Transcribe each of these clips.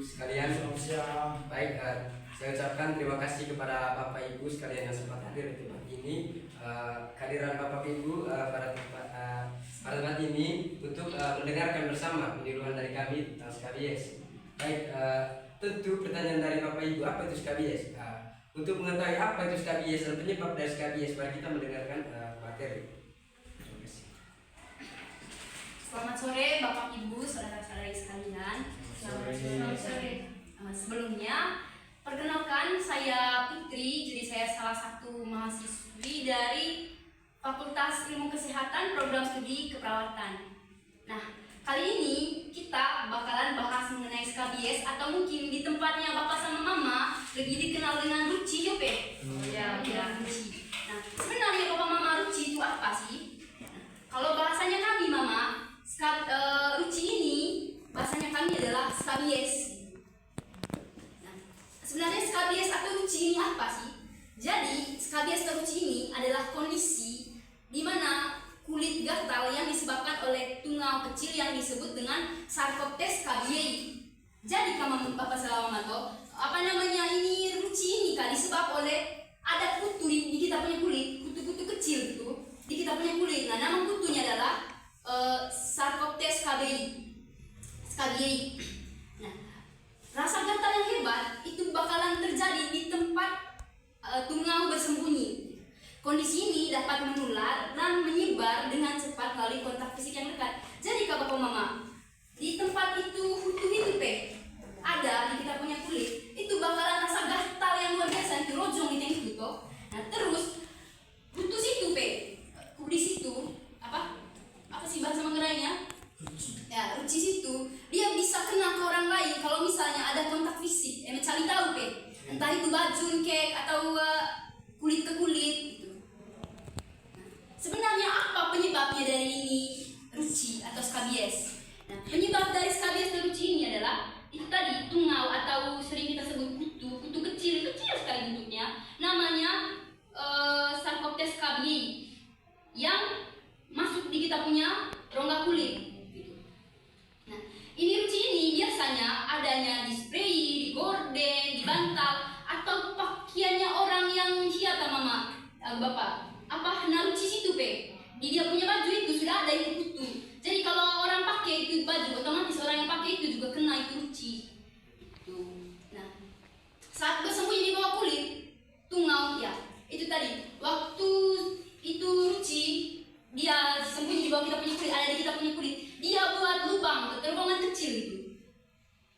sekalian. Selamat siang. Baik, saya ucapkan terima kasih kepada Bapak Ibu sekalian yang sempat hadir di tempat ini. Kehadiran Bapak Ibu pada tempat ini untuk mendengarkan bersama peniruan dari kami tentang SKBS. Baik, tentu pertanyaan dari Bapak Ibu, apa itu SKBS? Untuk mengetahui apa itu SKBS dan penyebab dari SKBS, mari kita mendengarkan materi. Terima kasih. Selamat sore Bapak Ibu, saudara-saudari sekalian. Selamat sore. Sebelumnya, perkenalkan saya Putri, jadi saya salah satu mahasiswi dari Fakultas Ilmu Kesehatan Program Studi Keperawatan. Nah, kali ini kita bakalan bahas mengenai SKBS atau mungkin di tempatnya Bapak sama Mama lebih dikenal dengan Ruci, Yope. Ya, Ruci. Nah, sebenarnya Bapak Mama Ruci itu apa sih? Kalau bahasanya kami Mama, Ruci ini bahasanya kami adalah SKBS. Nah, sebenarnya SKBS atau Ruci ini apa sih? Jadi, SKBS atau Ruci ini adalah kondisi di mana kulit gatal yang disebabkan oleh tungau kecil yang disebut dengan Sarcoptes cabiei. Jadi Bapak Salawamato, ini Ruci ini kan disebab oleh ada kutu di kita punya kulit, kutu-kutu kecil gitu di kita punya kulit. Nah, nama kutunya adalah Sarcoptes cabiei. Nah, rasa gatal yang hebat itu bakalan terjadi di tempat tungau bersembunyi. Kondisi ini dapat menular dan menyebar dengan cepat melalui kontak fisik yang dekat. Jadi Bapak Mama, di tempat itu kutu itu ada di kita punya kulit, itu bakalan rasa gatal yang luar biasa, itu rojong itu toh. Nah, terus kutu situ di situ apa sih bahasa Manggarainya? Ya, Ruci situ dia bisa kena ke orang lain kalau misalnya ada kontak fisik, mencari tahu entah itu baju kek atau kulit ke kulit gitu. Nah, sebenarnya apa penyebabnya dari ini Ruci atau SKBS? Nah, penyebab dari SKBS dan Ruci ini adalah itu tadi tungau atau sering kita sebut kutu kecil sekali bentuknya, namanya Sarcoptes cabiei yang masuk di kita punya rongga kulit. Nah, ini Ruci ini biasanya adanya di spray, di gorden, di bantal, atau pakaiannya orang yang hiata Mama, Bapak. Ruci situ di dia punya baju itu sudah ada itu kutu. Jadi kalau orang pakai itu baju, otomatis orang yang pakai itu juga kena itu Ruci. Itu. Nah, saat bersembunyi di bawah kulit tungau, ya itu tadi. Waktu itu Ruci dia sembunyi di bawah kita punya kulit, ada di kita punya kulit, dia buat lubang, terowongan kecil itu.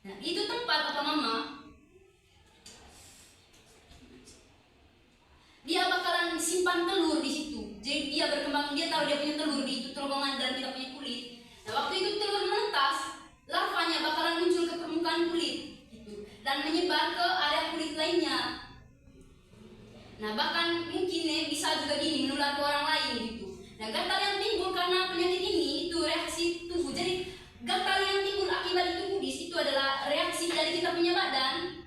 Nah, itu tempat Mama, dia bakalan simpan telur di situ. Jadi dia berkembang, dia tahu dia punya telur di itu terowongan dan kita punya kulit. Nah, waktu itu telur menetas, larvanya bakalan muncul ke permukaan kulit gitu, dan menyebar ke area kulit lainnya. Nah, bahkan mungkin bisa juga gini menular ke orang lain gitu. Nah, gatal yang timbul karena penyakit ini itu reaksi tubuh. Jadi gatal yang timbul akibat itu kudis itu adalah reaksi dari kita punya badan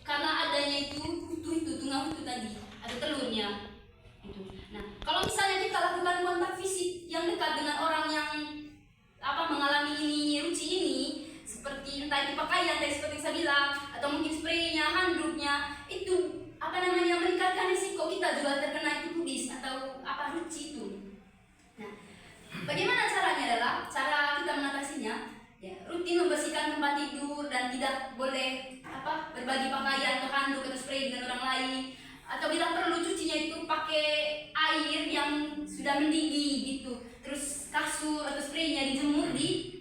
karena adanya itu kutu itu tungau itu tadi ada telurnya itu. Nah, kalau misalnya kita lakukan kontak fisik yang dekat dengan orang yang mengalami ini Ruci ini, seperti entah itu pakaian tadi seperti saya bilang, atau mungkin spraynya, handuknya, itu meningkatkan risiko kita juga terkena itu kudis atau Ruci itu. Nah, bagaimana caranya adalah cara kita mengatasinya? Ya, rutin membersihkan tempat tidur dan tidak boleh berbagi pakaian atau handuk atau spray dengan orang lain. Atau bila perlu cucinya itu pakai air yang sudah mendidih gitu. Terus kasur atau spraynya dijemur di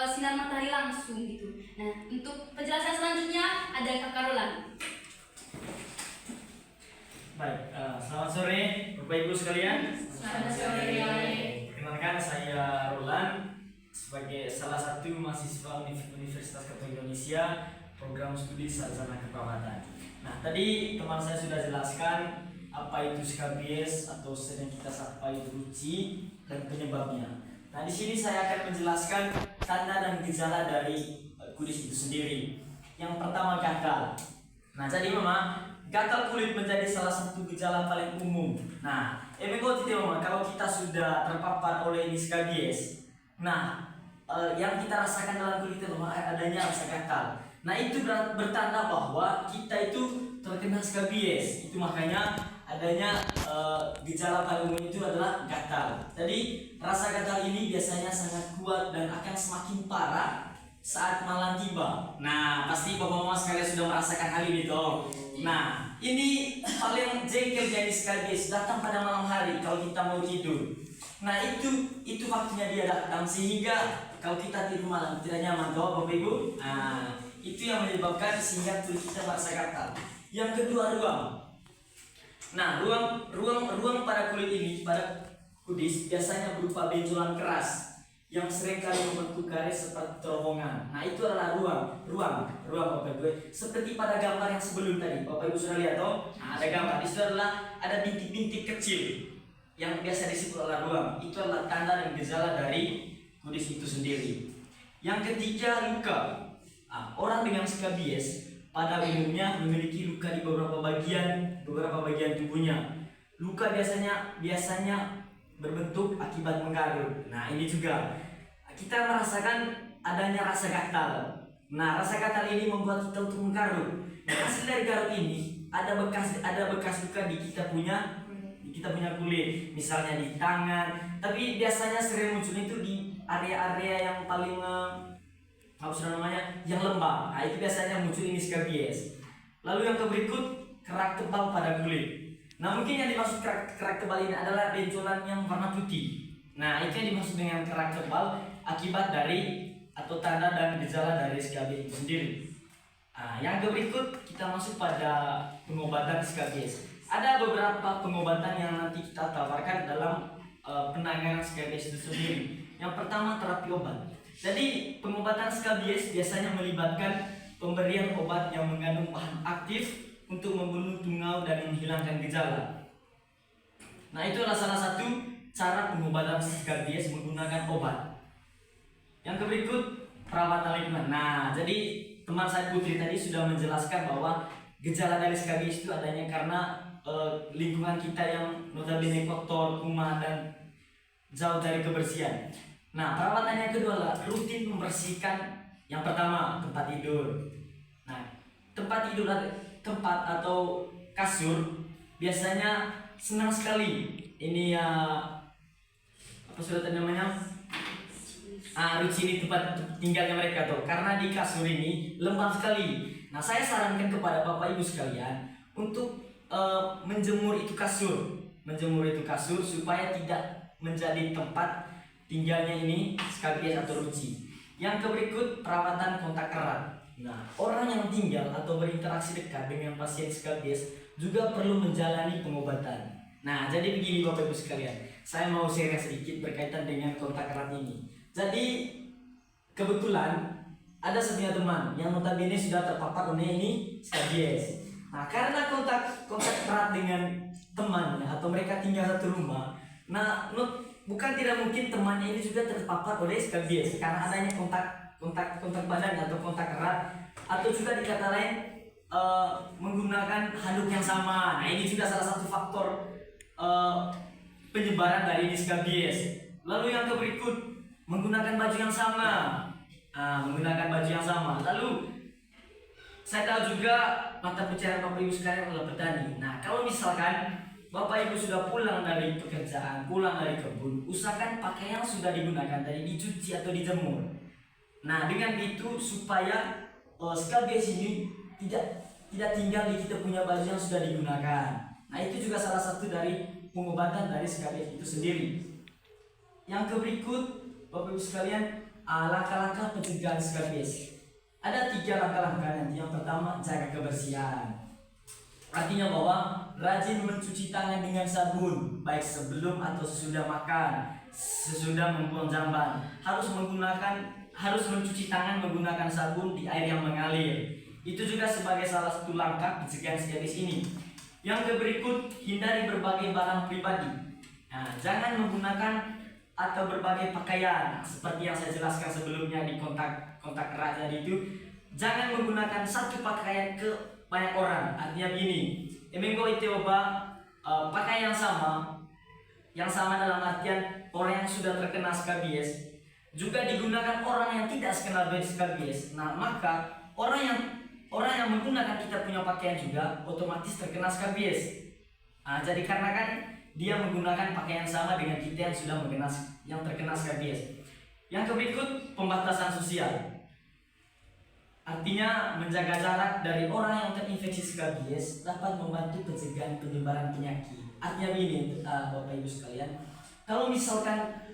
sinar matahari langsung gitu. Nah, untuk penjelasan selanjutnya ada Kakak Roland. Baik, selamat sore Bapak Ibu sekalian. Selamat sore. Perkenalkan saya Roland sebagai salah satu mahasiswa Universitas Katolik Indonesia Program Studi Sarjana Keperawatan. Nah, tadi teman saya sudah jelaskan apa itu SKBS atau sering kita sapa itu Ruci dan penyebabnya. Nah, di sini saya akan menjelaskan tanda dan gejala dari kudis itu sendiri. Yang pertama gatal. Nah, jadi Mama, gatal kulit menjadi salah satu gejala paling umum. Nah, Mama, kalau kita sudah terpapar oleh ini SKBS, nah yang kita rasakan dalam kulit itu adanya rasa gatal. Nah itu bertanda bahwa kita itu terkena skabies. Itu makanya adanya gejala paling umum itu adalah gatal. Jadi rasa gatal ini biasanya sangat kuat dan akan semakin parah saat malam tiba. Nah pasti bapak-bapak sekalian sudah merasakan hal ini toh. Nah ini hal yang jengkel dari skabies, datang pada malam hari kalau kita mau tidur. Nah itu waktunya dia datang, sehingga kalau kita tidur malam tidak nyaman toh bapak ibu. Nah itu yang menyebabkan sehingga tubuh kita merasa gatal. Yang kedua, ruang. Nah ruang pada kulit ini, pada kudis biasanya berupa benjolan keras yang seringkali membentuk garis seperti terowongan. Nah itu adalah ruang bapak ibu. Seperti pada gambar yang sebelum tadi, bapak ibu sudah lihat toh. Nah, ada gambar di situ adalah ada bintik-bintik kecil yang biasa disebut adalah ruang. Itu adalah tanda dan gejala dari kudis itu sendiri. Yang ketiga, luka. Orang dengan skabies pada umumnya memiliki luka di beberapa bagian tubuhnya. Luka biasanya berbentuk akibat menggaruk. Nah ini juga kita merasakan adanya rasa gatal. Nah rasa gatal ini membuat kita untuk menggaruk. Nah, hasil dari garuk ini ada bekas luka di kita punya kulit, misalnya di tangan. Tapi biasanya sering muncul itu di area-area yang paling yang lembab. Nah itu biasanya muncul ini skabies. Lalu yang berikut, kerak tebal pada kulit. Nah mungkin yang dimaksud kerak tebal ini adalah benjolan yang warna putih. Nah itu yang dimaksud dengan kerak tebal akibat dari atau tanda dan gejala dari skabies itu sendiri. Nah, yang berikut kita masuk pada pengobatan skabies. Ada beberapa pengobatan yang nanti kita tawarkan dalam penanganan skabies itu sendiri. Yang pertama, terapi obat. Jadi pengobatan skabies biasanya melibatkan pemberian obat yang mengandung bahan aktif untuk membunuh tungau dan menghilangkan gejala. Nah itu adalah salah satu cara pengobatan skabies menggunakan obat. Yang berikut, perawatan lingkungan. Nah jadi teman saya Putri tadi sudah menjelaskan bahwa gejala dari skabies itu adanya karena lingkungan kita yang notabene kotor, kuman, dan jauh dari kebersihan. Nah perawatan yang kedua adalah rutin membersihkan. Yang pertama, tempat tidur. Nah tempat atau kasur biasanya senang sekali ini rutin tempat tinggalnya mereka tuh, karena di kasur ini lembab sekali. Nah saya sarankan kepada bapak ibu sekalian untuk menjemur itu kasur supaya tidak menjadi tempat tinggalnya ini skabies atau ruci. Yang berikut, perawatan kontak erat. Nah orang yang tinggal atau berinteraksi dekat dengan pasien skabies juga perlu menjalani pengobatan. Nah jadi begini bapak ibu sekalian, saya mau share sedikit berkaitan dengan kontak erat ini. Jadi kebetulan ada sebuah teman yang notabene sudah terpapar oleh ini skabies. Nah karena kontak erat dengan temannya atau mereka tinggal satu rumah, nah bukan tidak mungkin temannya ini juga terpapar oleh skabies karena adanya kontak badan atau kontak erat, atau juga dikata lain menggunakan handuk yang sama. Nah ini juga salah satu faktor penyebaran dari skabies. Lalu yang berikut, menggunakan baju yang sama. Lalu saya tahu juga mata pencarian bapak ibu sekalian adalah petani. Nah kalau misalkan bapak ibu sudah pulang dari pekerjaan, pulang dari kebun, usahakan pakaian sudah digunakan tadi dicuci atau dijemur. Nah dengan itu supaya skabies ini tidak tinggal di kita punya baju yang sudah digunakan. Nah itu juga salah satu dari pengobatan dari skabies itu sendiri. Yang berikut bapak ibu sekalian, langkah-langkah pencegahan skabies. Ada 3 langkah-langkah nanti. Yang pertama, jaga kebersihan. Artinya bahwa rajin mencuci tangan dengan sabun, baik sebelum atau sesudah makan, sesudah membuang jamban. Harus mencuci tangan menggunakan sabun di air yang mengalir. Itu juga sebagai salah satu langkah pencegahan skabies ini. Yang berikut, hindari berbagai barang pribadi. Nah, jangan menggunakan atau berbagai pakaian seperti yang saya jelaskan sebelumnya di kontak erat tadi itu. Jangan menggunakan satu pakaian ke banyak orang. Artinya begini, emenggo itu pakai yang sama dalam artian orang yang sudah terkena skabies juga digunakan orang yang tidak terkena skabies. Nah maka orang yang menggunakan kita punya pakaian juga otomatis terkena skabies. Jadi karena kan dia menggunakan pakaian sama dengan kita yang terkena skabies. Yang berikut pembatasan sosial. Artinya menjaga jarak dari orang yang terinfeksi skabies dapat membantu pencegahan penyebaran penyakit. Artinya begini, Bapak Ibu sekalian, kalau misalkan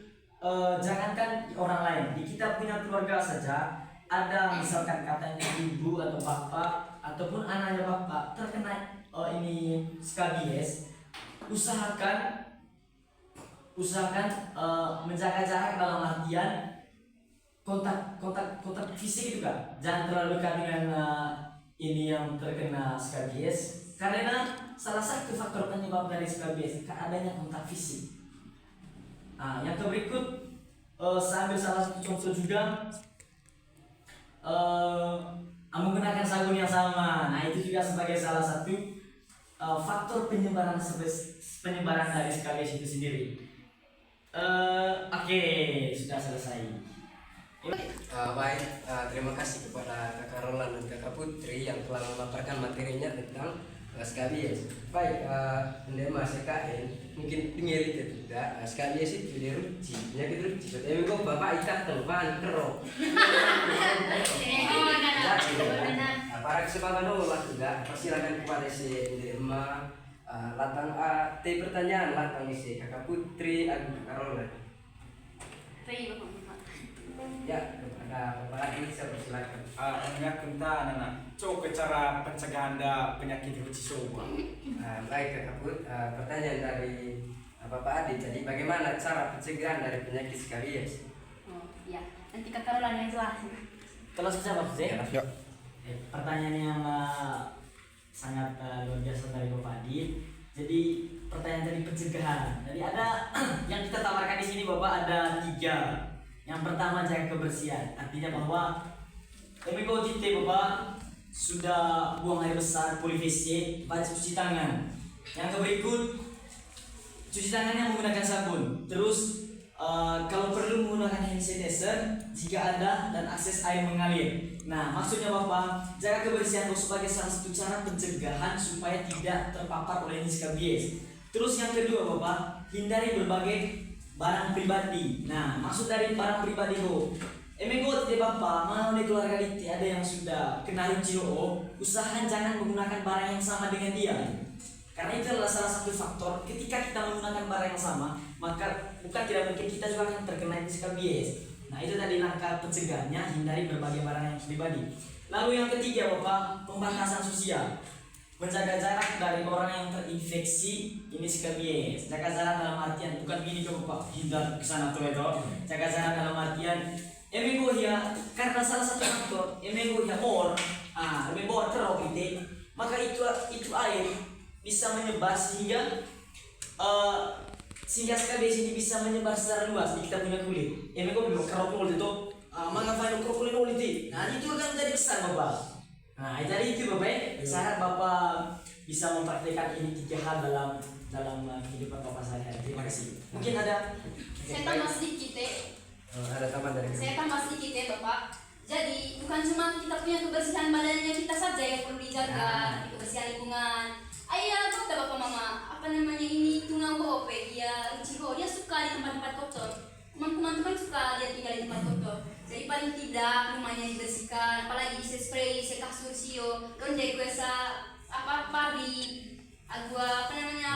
jangankan orang lain, di kita punya keluarga saja ada misalkan katanya ibu atau bapak ataupun anaknya bapak terkena ini skabies, usahakan menjaga jarak dalam artian kontak fisik juga, jangan terlalu dekat dengan ini yang terkena skabies, karena salah satu faktor penyebab dari skabies adanya kontak fisik. Yang berikut saya ambil salah satu contoh juga, menggunakan sabun yang sama. Nah itu juga sebagai salah satu faktor penyebaran dari skabies itu sendiri. Oke, sudah selesai. Baik, terima kasih kepada Kakak Roland dan Kakak Putri yang telah memaparkan materinya tentang skabies. Baik, Pendema SKN mungkin dengar itu juga skabies itu dia ruci, penyakit ruci. Tapi kok bapak ikat telepon kerok. Para kesempatan olah juga persilakan kepada si Pendema latang pertanyaan latang isi Kakak Putri Kakak Roland. Ya, kepada Bapak Adi saya persilakan. Enggak kita anak coba cara pencegahan penyakit ruci soba. Baik Kakak Put, pertanyaan dari Bapak Adi tadi, bagaimana cara pencegahan dari penyakit skabies? Oh ya, nanti Kakak Roland yang jelasin. Kalau saya Pak Fuzzy, Ya. Pertanyaan yang sangat luar biasa dari Bapak Adi. Jadi pertanyaan dari pencegahan. Jadi ada yang kita tawarkan di sini Bapak ada 3. Yang pertama jaga kebersihan. Artinya bahwa kalau kita Bapak sudah buang air besar poli WC, Bapak cuci tangan. Yang berikut cuci tangannya menggunakan sabun. Terus kalau perlu menggunakan hand sanitizer jika ada dan akses air mengalir. Nah, maksudnya Bapak jaga kebersihan sebagai salah satu cara pencegahan supaya tidak terpapar oleh skabies. Terus yang kedua Bapak, hindari berbagai barang pribadi. Nah, maksud dari barang pribadi itu emang tidak Bapak mau di keluarga kita ada yang sudah kena ruci usahakan jangan menggunakan barang yang sama dengan dia. Karena itu adalah salah satu faktor ketika kita menggunakan barang yang sama, maka bukan tidak mungkin kita juga akan terkena skabies. Nah, itu tadi langkah pencegahannya, hindari berbagai barang yang pribadi. Lalu yang ketiga Bapak, pembatasan sosial. Menjaga jarak dari orang yang terinfeksi ini skabies. Jaga jarak dalam artian bukan gini Bapak, hindar ke sana tuh itu. Jaga jarak dalam artian ya karena salah satu faktor ya bor kerok itu, maka itu air bisa menyebar sehingga skabies ini bisa menyebar secara luas di kita punya kulit. Kerok kulit itu mengapa kerok kulit itu? Nah itu akan menjadi besar Bapak. Nah jadi itu Bapak, saya harap Bapak bisa mempraktikkan ini 3 hal dalam kehidupan Bapak sehari-hari. Terima kasih. Mungkin ada Saya tambah sedikit Ada tambahan dari Saya tambah sedikit Bapak. Jadi bukan cuma kita punya kebersihan badannya kita saja yang perlu dijaga, kebersihan lingkungan. Ayah, kata Bapak Mama, ini tunggang bohong dia ruci dia suka di tempat-tempat kotor. Teman-teman suka dia tinggal di tempat kotor. Jadi paling tidak rumahnya dibersihkan, apalagi spray, kasur sio, ronde kuesa padi, agua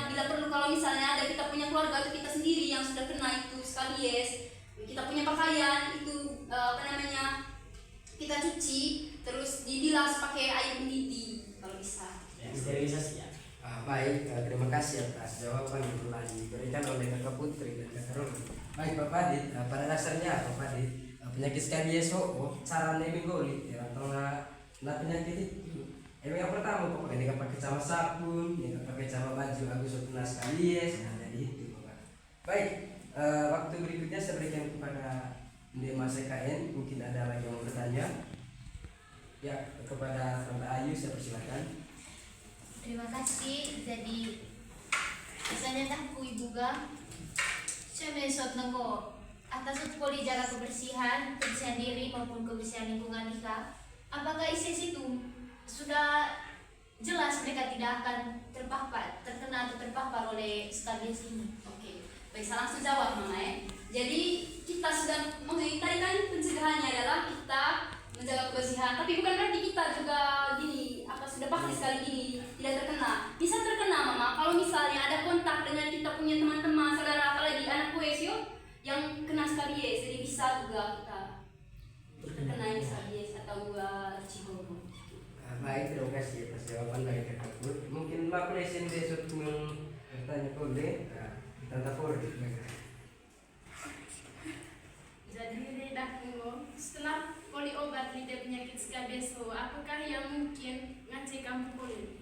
bila perlu kalau misalnya ada kita punya keluarga atau kita sendiri yang sudah kena itu skabies, kita punya pakaian itu kita cuci terus dibilas pakai air mendidih kalau bisa. sterilisasi ya. Baik, terima kasih atas jawaban yang telah diberikan oleh Kakak Putri dan Kakak Roland. Baik Bapak Adit, pada dasarnya Bapak Adit, penyakit skabies cara nemigoli atau penyakit itu. Yang pertama Bapak ini pakai sama sabun, yang pakai sama baju agus kena skabies, jadi itu Bapak. Baik, waktu berikutnya saya berikan kepada Pendema SKN, mungkin ada lagi yang mau bertanya. Ya, kepada Tante Ayu saya persilakan. Terima kasih. Jadi misalnya aku ibu ga saya mesot nengko atas untuk dijaga kebersihan diri maupun kebersihan lingkungan ika apakah ISIS itu sudah jelas mereka tidak akan terkena atau terpapar oleh skabies ini? Oke, baik, saya langsung jawab Mama ya. Jadi kita sudah, maksudnya tadi kan pencegahannya adalah kita menjaga kebersihan, tapi bukan berarti kita juga sudah pasti sekali gini tidak terkena. Bisa terkena Mama kalau misalnya ada kontak dengan kita punya teman-teman, saudara, apalagi anak kuesio yang kena skabies, jadi bisa juga kita terkena skabies atau cihogo. Baik, terima kasih atas jawaban dari kakak Put. Mungkin Mbak Presiden besok bertanya boleh, Tante Puri. Jadi redakku, setelah poli obat lidah penyakit skabies, apakah yang mungkin ngancing kamu poli?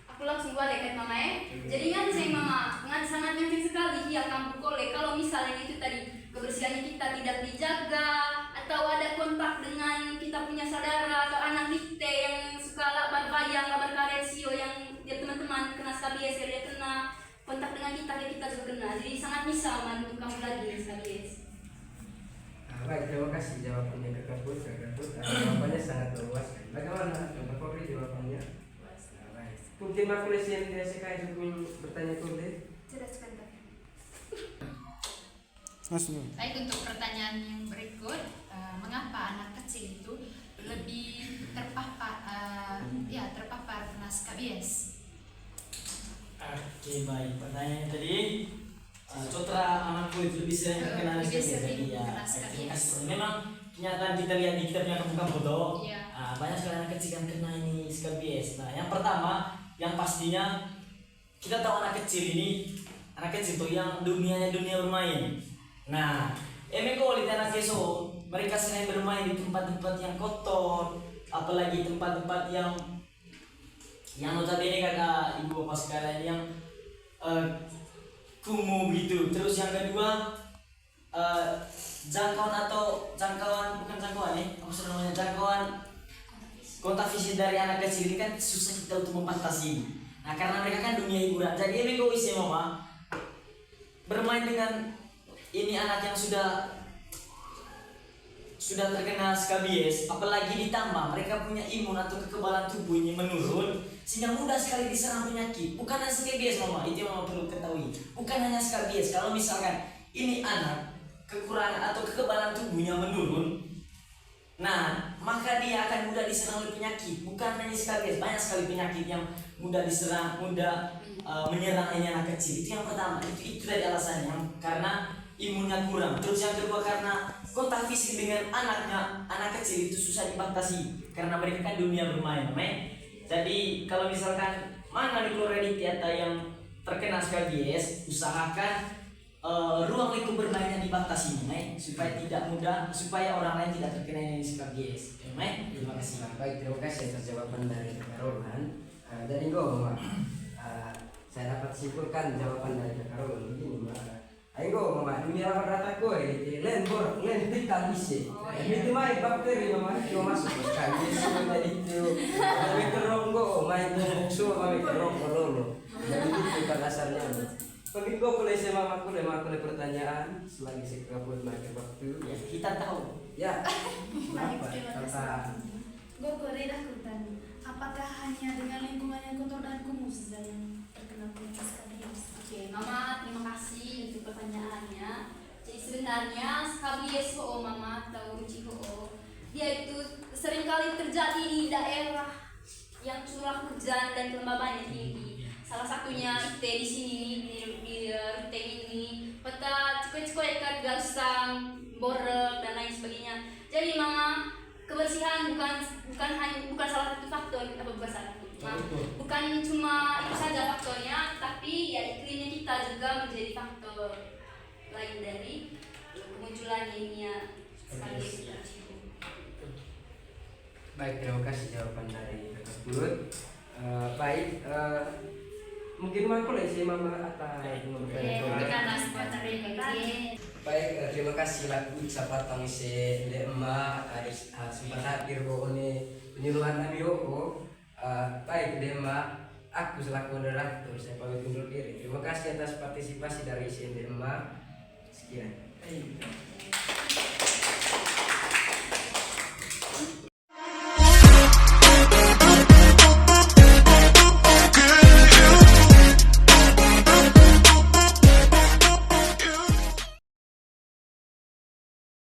Aku langsung balik kan Mama ya. Jadi ngancing Mama, sangat ngancing sekali ya kampung kole. Kalau misalnya itu tadi kebersihannya kita tidak dijaga, atau ada kontak dengan kita punya saudara atau anak kita yang suka berbayang, berkaresio, yang dia teman-teman kena skabies, dia kena kontak dengan kita juga kena. Jadi sangat bisa Mama untuk kamu lagi skabies. Baik, terima kasih jawabannya kakak Put. Jawabannya sangat luas. Bagaimana Tante Puri jawabannya? Baik. Mungkin Mbak Presiden saya bertanya boleh. Jelaskan tak? Baik, untuk pertanyaan yang berikut, mengapa anak kecil itu lebih terpapar kena skabies? Oke, baik. Pertanyaan tadi, contoh anak kulit lebih sering terkena Lebih skabies. sering Jadi ya, kena skabies. memang kenyataan kita lihat di kita punya kampung-kampung tuh, Iya. banyak sekali anak kecil yang kena ini skabies. Nah, yang pertama, yang pastinya kita tahu anak kecil tuh yang dunia bermain. Nah, kalau lihat anak keso, mereka sering bermain di tempat-tempat yang kotor, apalagi tempat-tempat yang notabene kakak ibu bapak sekalian yang kumuh gitu. Terus yang kedua, jangkauan kontak fisik dari anak kecil ini kan susah kita untuk membatasi. Nah, karena mereka kan dunia hiburan, jadi bisa Mama bermain dengan ini anak yang sudah terkena skabies, apalagi ditambah mereka punya imun atau kekebalan tubuhnya menurun, sehingga mudah sekali diserang penyakit. Bukan hanya skabies Mama, itu yang Mama perlu ketahui. Bukan hanya skabies, kalau misalkan ini anak kekurangan atau kekebalan tubuhnya menurun, nah maka dia akan mudah diserang oleh penyakit. Bukan hanya skabies, banyak sekali penyakit yang mudah diserang, menyerang ini anak kecil. Itu yang pertama, itu dari alasannya, karena imunnya kurang. Terus yang kedua, karena kontak fisik dengan anak kecil itu susah dibatasi karena mereka kan dunia bermain. Jadi kalau misalkan mana di Florida atau yang terkena skabies, usahakan ruang lingkup bermainnya dibatasi, supaya orang lain tidak terkena ini skabies. Terima kasih. Baik, terima kasih atas jawaban dari kakak Roland. Jadi Mbak, saya dapat simpulkan jawaban dari kakak Roland begini Mbak. Ayo Mama, dunia rata-rata len vital isi. Itu main bakteri Mama, itu masuk ke skabies itu. Tapi teronggo, main bungsu, main teronggo lolo. Jadi itu pada dasarnya. Bagi gue boleh saya Mama boleh pertanyaan selagi saya kabut makan waktu. Ya, kita tahu. Ya. Baik, Apa? terima Kata kasih. Gue redakku tadi, apakah hanya dengan lingkungan yang kotor dan kumuh saja yang terkena penyakit skabies? Oke, Mama, terima kasih untuk pertanyaannya. Jadi sebenarnya skabies Mama atau ciho, dia itu seringkali terjadi di daerah yang curah hujan dan kelembabannya tinggi. Salah satunya di sini di Ruteng ini, peta cikoi ikan galusang, borek dan lain sebagainya. Jadi Mama, kebersihan bukan salah satu faktor bukan cuma itu saja faktornya, tapi ya iklimnya kita juga menjadi faktor lain dari kemunculan ini ya skabies. baik, terima kasih jawaban dari kakak Put. Baik, mungkin aku sih Mama atau baik, terima kasih lagu sapatang si Lema sempat hadir penyuluhan Nabi Yoko. Baik Lema, aku selaku moderator saya pamit undur diri. Terima kasih atas partisipasi dari si Lema. Sekian.